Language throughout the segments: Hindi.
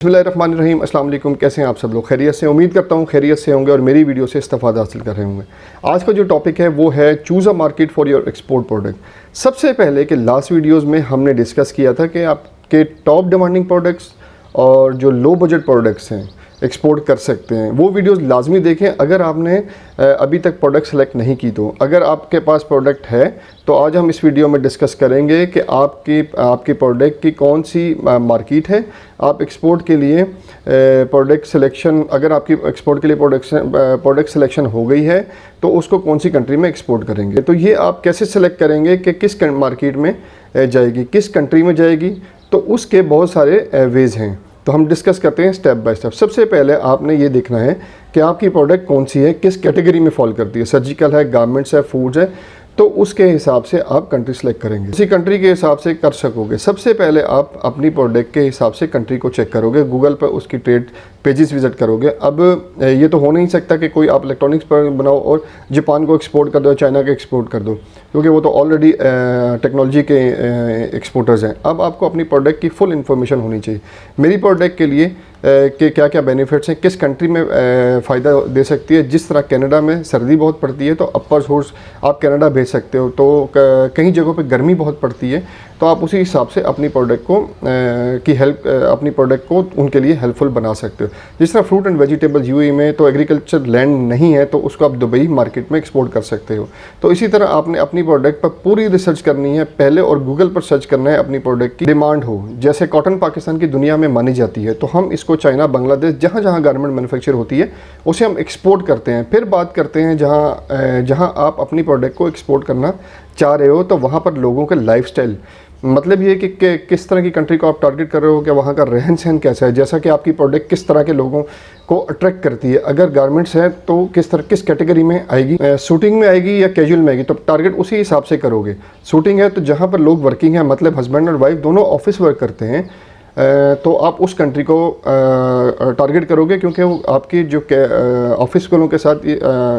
बिस्मिल्लाहिर्रहमानिर्रहीम। अस्सलाम वालेकुम। कैसे हैं आप सब लोग? खैरियत से? उम्मीद करता हूँ खैरियत से होंगे और मेरी वीडियो से इस्तेफादा हासिल कर रहे होंगे। आज का जो टॉपिक है वो है choose a market for your export product. सबसे पहले कि लास्ट वीडियोज़ में हमने डिस्कस किया था कि आपके टॉप डिमांडिंग प्रोडक्ट्स और जो लो बजट प्रोडक्ट्स हैं एक्सपोर्ट कर सकते हैं, वो वीडियोस लाजमी देखें अगर आपने अभी तक प्रोडक्ट सेलेक्ट नहीं की। तो अगर आपके पास प्रोडक्ट है तो आज हम इस वीडियो में डिस्कस करेंगे कि आपकी प्रोडक्ट की कौन सी मार्केट है। आप एक्सपोर्ट के लिए प्रोडक्ट सिलेक्शन, अगर आपकी एक्सपोर्ट के लिए प्रोडक्ट सिलेक्शन हो गई है तो उसको कौन सी कंट्री में एक्सपोर्ट करेंगे। तो ये आप कैसे सेलेक्ट करेंगे कि किस मार्केट में जाएगी, किस कंट्री में जाएगी, तो उसके बहुत सारे वेज़ हैं। तो हम डिस्कस करते हैं स्टेप बाय स्टेप। सबसे पहले आपने ये देखना है कि आपकी प्रोडक्ट कौन सी है, किस कैटेगरी में फॉल करती है। सर्जिकल है, गारमेंट्स है, फूड्स है, तो उसके हिसाब से आप कंट्री सेलेक्ट करेंगे। उसी कंट्री के हिसाब से कर सकोगे। सबसे पहले आप अपनी प्रोडक्ट के हिसाब से कंट्री को चेक करोगे, गूगल पर उसकी ट्रेड पेजेस विजिट करोगे। अब ये तो हो नहीं सकता कि कोई आप इलेक्ट्रॉनिक्स पर बनाओ और जापान को एक्सपोर्ट कर दो, चाइना को एक्सपोर्ट कर दो, क्योंकि वो तो ऑलरेडी टेक्नोलॉजी के एक्सपोर्टर्स हैं। अब आपको अपनी प्रोडक्ट की फुल इन्फॉर्मेशन होनी चाहिए। मेरी प्रोडक्ट के लिए कि क्या क्या बेनिफिट्स हैं, किस कंट्री में फ़ायदा दे सकती है। जिस तरह कनाडा में सर्दी बहुत पड़ती है तो अपर सोर्स आप कनाडा भेज सकते हो, तो कई जगहों पे गर्मी बहुत पड़ती है, तो आप उसी हिसाब से अपनी प्रोडक्ट को अपनी प्रोडक्ट को उनके लिए हेल्पफुल बना सकते हो। जिस तरह फ्रूट एंड वेजिटेबल्स यूएई में तो एग्रीकल्चर लैंड नहीं है, तो उसको आप दुबई मार्केट में एक्सपोर्ट कर सकते हो। तो इसी तरह आपने अपनी प्रोडक्ट पर पूरी रिसर्च करनी है पहले, और गूगल पर सर्च करना है अपनी प्रोडक्ट की डिमांड हो। जैसे कॉटन पाकिस्तान की दुनिया में मानी जाती है, तो हम इसको चाइना, बांग्लादेश, जहाँ जहाँ गारमेंट मैन्युफैक्चर होती है उसे हम एक्सपोर्ट करते हैं। फिर बात करते हैं जहाँ आप अपनी प्रोडक्ट को एक्सपोर्ट करना चाह रहे हो, तो वहाँ पर लोगों के लाइफस्टाइल, मतलब ये कि किस तरह की कंट्री को आप टारगेट कर रहे हो, कि वहाँ का रहन सहन कैसा है, जैसा कि आपकी प्रोडक्ट किस तरह के लोगों को अट्रैक्ट करती है। अगर गारमेंट्स है तो किस कैटेगरी में आएगी, शूटिंग में आएगी या कैजुअल में आएगी, तो टारगेट उसी हिसाब से करोगे। शूटिंग है तो जहाँ पर लोग वर्किंग है, मतलब हस्बैंड और वाइफ दोनों ऑफिस वर्क करते हैं, तो आप उस कंट्री को टारगेट करोगे, क्योंकि वो आपकी जो ऑफिस वालों के साथ,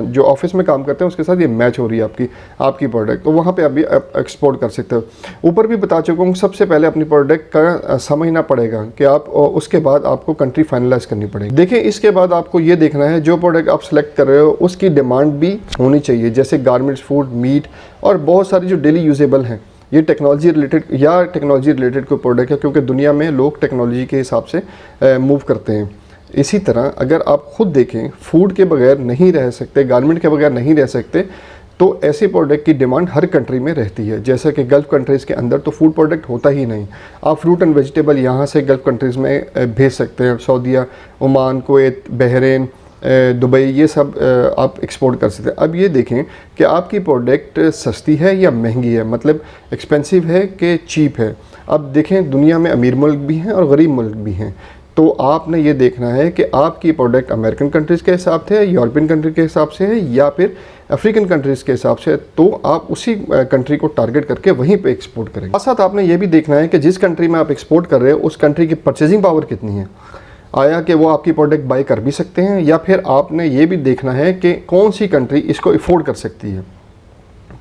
जो ऑफिस में काम करते हैं उसके साथ ये मैच हो रही है आपकी प्रोडक्ट, तो वहाँ पे अभी आप एक्सपोर्ट कर सकते हो। ऊपर भी बता चुका हूँ, सबसे पहले अपनी प्रोडक्ट का समझना पड़ेगा कि आप, उसके बाद आपको कंट्री फाइनलाइज करनी पड़ेगी। देखिए, इसके बाद आपको ये देखना है जो प्रोडक्ट आप सेलेक्ट कर रहे हो उसकी डिमांड भी होनी चाहिए, जैसे गारमेंट्स, फूड, मीट और बहुत सारी जो डेली यूजेबल हैं। ये टेक्नोलॉजी रिलेटेड कोई प्रोडक्ट है, क्योंकि दुनिया में लोग टेक्नोलॉजी के हिसाब से मूव करते हैं। इसी तरह अगर आप खुद देखें, फूड के बगैर नहीं रह सकते, गारमेंट के बगैर नहीं रह सकते, तो ऐसी प्रोडक्ट की डिमांड हर कंट्री में रहती है। जैसे कि गल्फ़ कंट्रीज़ के अंदर तो फूड प्रोडक्ट होता ही नहीं। आप फ्रूट एंड वेजिटेबल यहाँ से गल्फ़ कंट्रीज़ में भेज सकते हैं। सऊदीया, ओमान, कुवैत, बहरीन, दुबई, ये सब आप एक्सपोर्ट कर सकते हैं। अब ये देखें कि आपकी प्रोडक्ट सस्ती है या महंगी है, मतलब एक्सपेंसिव है कि चीप है। अब देखें, दुनिया में अमीर मुल्क भी हैं और गरीब मुल्क भी हैं, तो आपने ये देखना है कि आपकी प्रोडक्ट अमेरिकन कंट्रीज़ के हिसाब से है, यूरोपियन कंट्री के हिसाब से है, या फिर अफ्रीकन कंट्रीज़ के हिसाब से, तो आप उसी कंट्री को टारगेट करके वहीं पे एक्सपोर्ट करेंगे। साथ साथ आपने ये भी देखना है कि जिस कंट्री में आप एक्सपोर्ट कर रहे हो उस कंट्री की परचेजिंग पावर कितनी है, आया कि वो आपकी प्रोडक्ट बाई कर भी सकते हैं, या फिर आपने ये भी देखना है कि कौन सी कंट्री इसको अफोर्ड कर सकती है।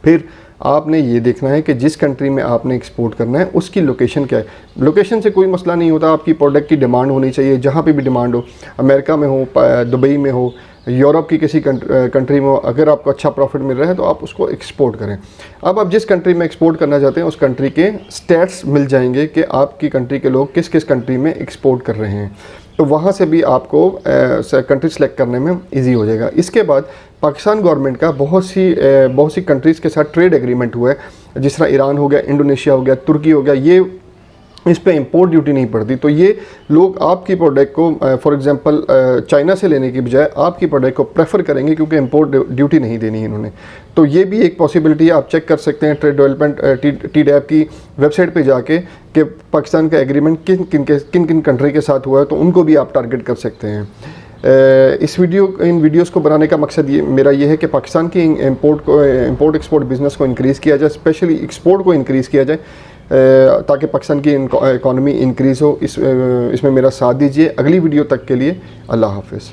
फिर आपने ये देखना है कि जिस कंट्री में आपने एक्सपोर्ट करना है उसकी लोकेशन क्या है। लोकेशन से कोई मसला नहीं होता, आपकी प्रोडक्ट की डिमांड होनी चाहिए जहाँ पे भी डिमांड हो, अमेरिका में हो, दुबई में हो, यूरोप की किसी कंट्री में हो। अगर आपको अच्छा प्रॉफिट मिल रहा है तो आप उसको एक्सपोर्ट करें। अब आप जिस कंट्री में एक्सपोर्ट करना चाहते हैं उस कंट्री के स्टैट्स मिल जाएंगे कि आपकी कंट्री के लोग किस किस कंट्री में एक्सपोर्ट कर रहे हैं, तो वहाँ से भी आपको कंट्री सेलेक्ट करने में इजी हो जाएगा। इसके बाद पाकिस्तान गवर्नमेंट का बहुत सी कंट्रीज़ के साथ ट्रेड एग्रीमेंट हुआ है, जिस तरह ईरान हो गया, इंडोनेशिया हो गया, तुर्की हो गया, ये इस पे इंपोर्ट ड्यूटी नहीं पड़ती। तो ये लोग आपकी प्रोडक्ट को फॉर एग्जांपल चाइना से लेने की बजाय आपकी प्रोडक्ट को प्रेफर करेंगे, क्योंकि इंपोर्ट ड्यूटी नहीं देनी है इन्होंने। तो ये भी एक पॉसिबिलिटी है, आप चेक कर सकते हैं ट्रेड डेवलपमेंट TDAP की वेबसाइट पे जाके कि पाकिस्तान का एग्रीमेंट किन किन कंट्री के साथ हुआ है, तो उनको भी आप टारगेट कर सकते हैं। इन वीडियोस को बनाने का मकसद मेरा ये है कि पाकिस्तान की इंपोर्ट एक्सपोर्ट बिज़नेस को इंक्रीज़ किया जाए, स्पेशली एक्सपोर्ट को इंक्रीज़ किया जाए, ताकि पाकिस्तान की इकॉनमी इंक्रीज़ हो। इसमें मेरा साथ दीजिए। अगली वीडियो तक के लिए अल्लाह हाफ़िज़।